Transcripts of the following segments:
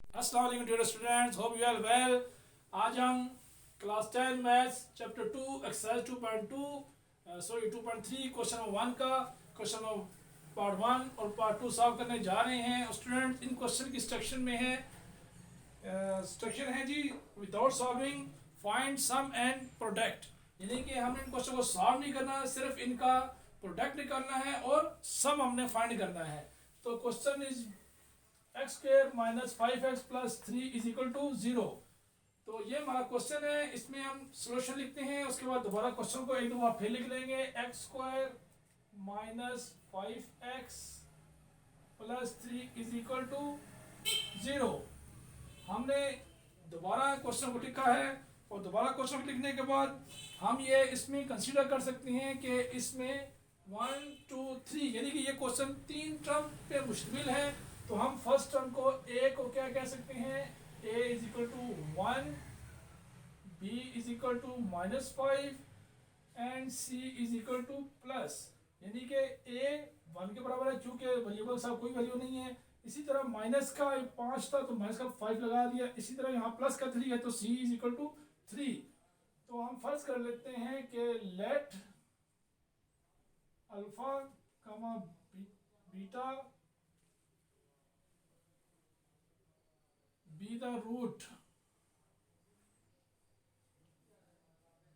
अस्सलाम वालेकुम dear students, hope you are well. आज हम class 10 maths chapter 2 exercise 2.2 sorry 2.3 question number 1 का क्वेश्चन नंबर पार्ट 1 और पार्ट 2 सॉल्व करने जा रहे हैं। स्टूडेंट इन क्वेश्चन की स्ट्रक्चर में है स्ट्रक्चर है जी without solving find sum and product, यानी कि हमने इन क्वेश्चन को सॉल्व नहीं करना, सिर्फ इनका प्रोडक्ट निकालना है और सम हमने फाइंड करना है। तो question is x square minus 5x plus 3 is equal to 0। तो ये हमारा क्वेश्चन है, इसमें हम सोल्यूशन लिखते हैं, उसके बाद दोबारा क्वेश्चन को एक दो बार फिर लिख लेंगे। X square minus 5x plus 3 is equal to 0। हमने दोबारा क्वेश्चन को लिखा है और दोबारा क्वेश्चन को लिखने के बाद हम ये इसमें कंसीडर कर सकते हैं कि इसमें 1 2 3 यानी कि ये क्वेश्चन 3 टर्म पे मुश्तमिल है। तो हम फर्स्ट टर्म को ए को क्या कह सकते हैं, a is equal to 1, b is equal to -5 and c is equal to plus, यानी कि a 1 के बराबर है, चूंकि वेरिएबल साहब कोई वैल्यू नहीं है। इसी तरह माइनस का 5 था तो माइनस का 5 लगा दिया, इसी तरह यहाँ प्लस का 3 है तो c इज इक्वल टू 3। तो हम फर्ज कर लेते हैं कि लेट अल्फा कमा बीटा बी द रूट।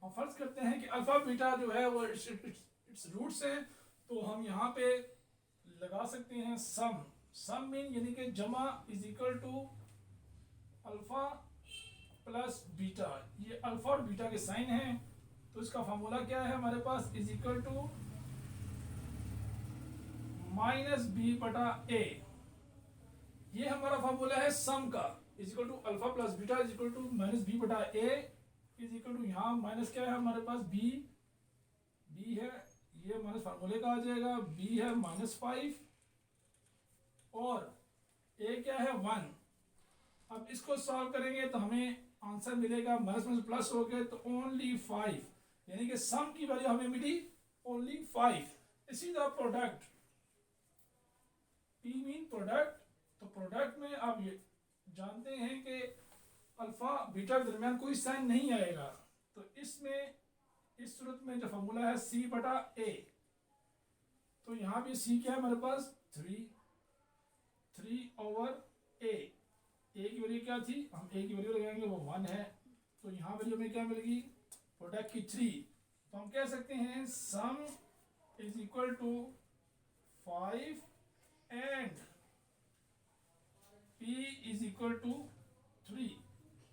हम फर्ज करते हैं कि अल्फा बीटा जो है वो इट्स रूट्स है, तो हम यहाँ पे लगा सकते हैं सम मीन यानी कि जमा is equal to alpha plus beta. ये अल्फा और बीटा के साइन हैं, तो इसका फॉर्मूला क्या है हमारे पास, is equal to minus b बटा ए। ये हमारा फॉर्मूला है सम का, is equal to alpha plus beta is equal to minus b बटा ए इज इक्वल टू, यहाँ माइनस क्या है हमारे पास बी है, ये माइनस फार्मूले का आ जाएगा, बी है -5 और ए क्या है 1। अब इसको सॉल्व करेंगे तो हमें आंसर मिलेगा माइनस माइनस प्लस हो गए तो ओनली 5, यानी कि सम की वैल्यू हमें मिली ओनली 5। इसी तरह प्रोडक्ट, पी मीन प्रोडक्ट, तो प्रोडक्ट में आप ये जानते हैं कि अल्फा बीटा के दरमियान कोई साइन नहीं आएगा, तो इसमें इस सूरत में जो फॉर्मूला है c बटा a, तो यहाँ भी c क्या है हमारे पास 3 ओवर a की वैल्यू क्या थी, हम a की वैल्यू लगाएंगे वो 1 है, तो यहाँ वैल्यू में क्या मिलेगी प्रोडक्ट की 3। तो हम कह सकते हैं sum is equal to 5 and p is equal to 3।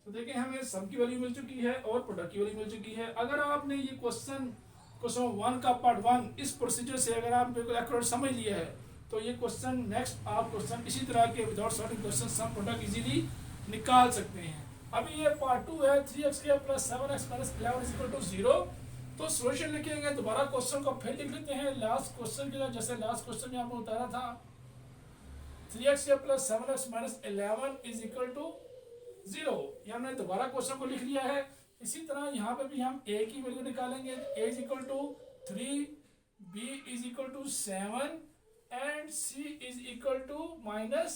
तो देखें हमें सम की वैल्यू मिल चुकी है और प्रोडक्ट की वैल्यू मिल चुकी है। अगर आपने ये क्वेश्चन 1 का पार्ट 1 इस प्रोसीजर से अगर आप बिल्कुल एक्यूरेट समझ लिया है तो ये क्वेश्चन नेक्स्ट आप क्वेश्चन इसी तरह के without solving question sum product easily निकाल सकते हैं। अभी ये पार्ट 2 है 3x² plus 7x minus 11 is equal to 0। तो सोल्यूशन लिखेंगे, दोबारा क्वेश्चन को फिर लिख लेते हैं लास्ट क्वेश्चन के, जैसे लास्ट क्वेश्चन में आपने उतारा था 3x² plus 7x minus 11 is equal to 0। ये हमने दोबारा क्वेश्चन को लिख लिया है। इसी तरह यहाँ पे भी हम a की वैल्यू निकालेंगे, a is equal to 3, b is equal to 7 and c is equal to -11।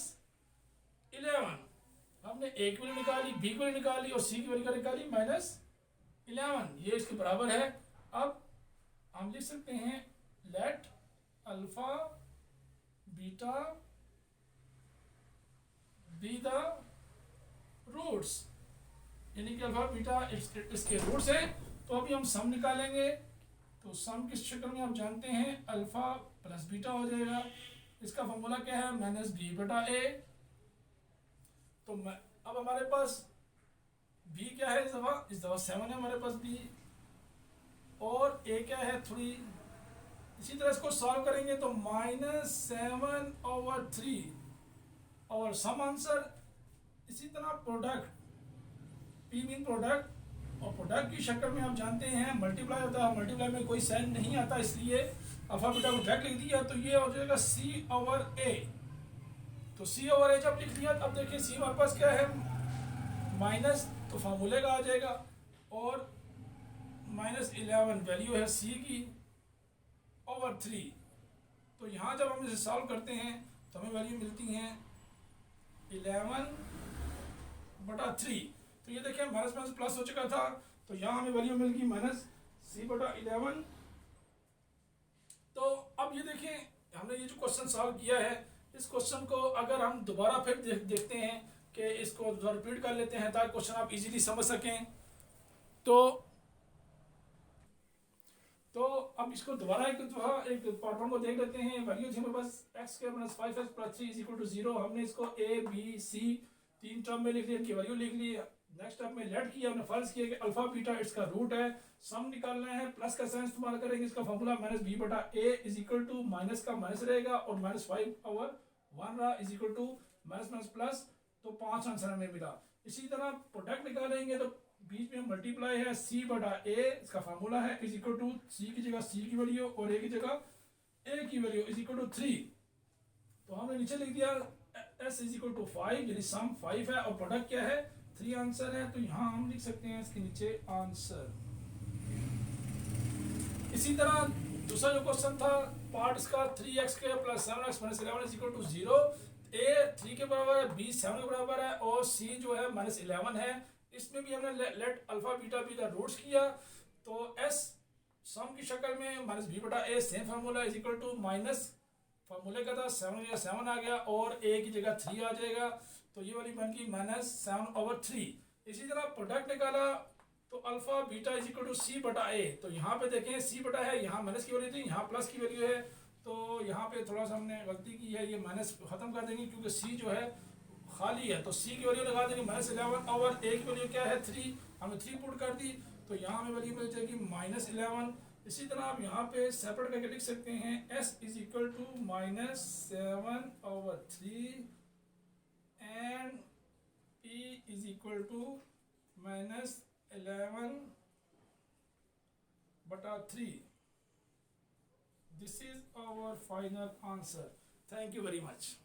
हमने a की वैल्यू निकाली, b की वैल्यू निकाली और c की वैल्यू निकाली -11, ये इसके बराबर है। अब हम लिख सकते हैं let alpha beta be the roots, यानी कि अल्फा बीटा इसके रूट्स है। तो अभी हम सम निकालेंगे, तो सम किस शक्ल में आप जानते हैं अल्फा प्लस बीटा हो जाएगा। इसका फॉर्मूला क्या है माइनस बी बटा ए। तो अब हमारे पास बी क्या है, इस दफा 7 है हमारे पास बी, और ए क्या है 3। इसी तरह इसको सॉल्व करेंगे तो -7 ओवर 3 और सम आंसर। इसी तरह प्रोडक्ट, पी मीन प्रोडक्ट, और प्रोडक्ट की शक्ल में आप जानते हैं मल्टीप्लाई होता है, मल्टीप्लाई में कोई साइन नहीं आता, इसलिए अल्फा बीटा को डायरेक्ट लिख दिया, तो ये हो जाएगा c ओवर a। तो c ओवर a जब लिख दिया, अब देखिए c हमारे पास क्या है माइनस, तो फार्मूले का आ जाएगा, और -11 वैल्यू है c की ओवर 3। तो यहाँ जब हम इसे सॉल्व करते हैं तो हमें वैल्यू मिलती हैं 11 3। तो ये देखिए माइनस माइनस प्लस हो चुका था, तो यहाँ हमें वैल्यू मिल गई माइनस c/11। तो अब ये देखिए हमने ये जो क्वेश्चन सॉल्व किया है, इस क्वेश्चन को अगर हम दोबारा फिर देखते हैं कि इसको रिपीट कर लेते हैं ताकि क्वेश्चन आप इजीली समझ सकें। तो अब इसको दोबारा एक पार्ट वन को देख लेते हैं। वैल्यू थी हमारे पास x square minus 5x plus 3 is equal to 0। हमने इसको a b c तीन टर्म में लिख लिया, इनकी वैल्यू लिख ली। नेक्स्ट स्टेप में लेट किया, हमने फर्ज किया कि अल्फा बीटा इसका रूट है, सम निकालना है, प्लस का साइन इस्तेमाल करेंगे। इसका फॉर्मूला माइनस b बटा a is equal to minus का माइनस रहेगा और माइनस 5/1 रहा is equal to minus minus plus, तो 5 आंसर हमें मिला। इसी तरह प्रोडक्ट निकालेंगे तो बीच में मल्टीप्लाई है c बटा a, इसका फार्मूला है इज इक्वल टू c की जगह c की वैल्यू और a की जगह a की वैल्यू इज इक्वल टू 3। तो हमने नीचे लिख दिया s इज इक्वल टू 5, यानी सम 5 है और प्रोडक्ट क्या है 3 आंसर है। तो यहाँ हम लिख सकते हैं इसके नीचे आंसर। इसी तरह दूसरा जो क्वेश्चन था पार्ट इसका 3x square plus 7x minus 11 is equal to 0। a 3 के बराबर है, b 7 के बराबर है और c जो है माइनस 11 है। इसमें भी हमने let alpha beta be the roots किया, तो s सम की शक्ल में माइनस b बटा a same formula is equal to minus फार्मूले का था 7 की जगह 7 आ गया और a की जगह 3 आ जाएगा, तो ये वाली बन गई माइनस 7/3। इसी तरह प्रोडक्ट निकाला तो alpha beta is equal to c बटा a। तो यहाँ पे देखें c बटा है, यहाँ माइनस की वैल्यू थी, यहाँ प्लस की वैल्यू है, तो यहाँ पे थोड़ा सा हमने गलती की है, ये माइनस खत्म कर देंगे क्योंकि c जो है खाली है, तो c की वैल्यू लगा देंगे माइनस 11 और a की वैल्यू क्या है 3, हमने 3 पुट कर दी, तो यहाँ हमें वैल्यू मिल जाएगी माइनस 11। इसी तरह आप यहाँ पे सेपरेट करके लिख सकते हैं s is equal to minus 7/3 and p is equal to minus 11/3। This is our final answer. Thank you very much.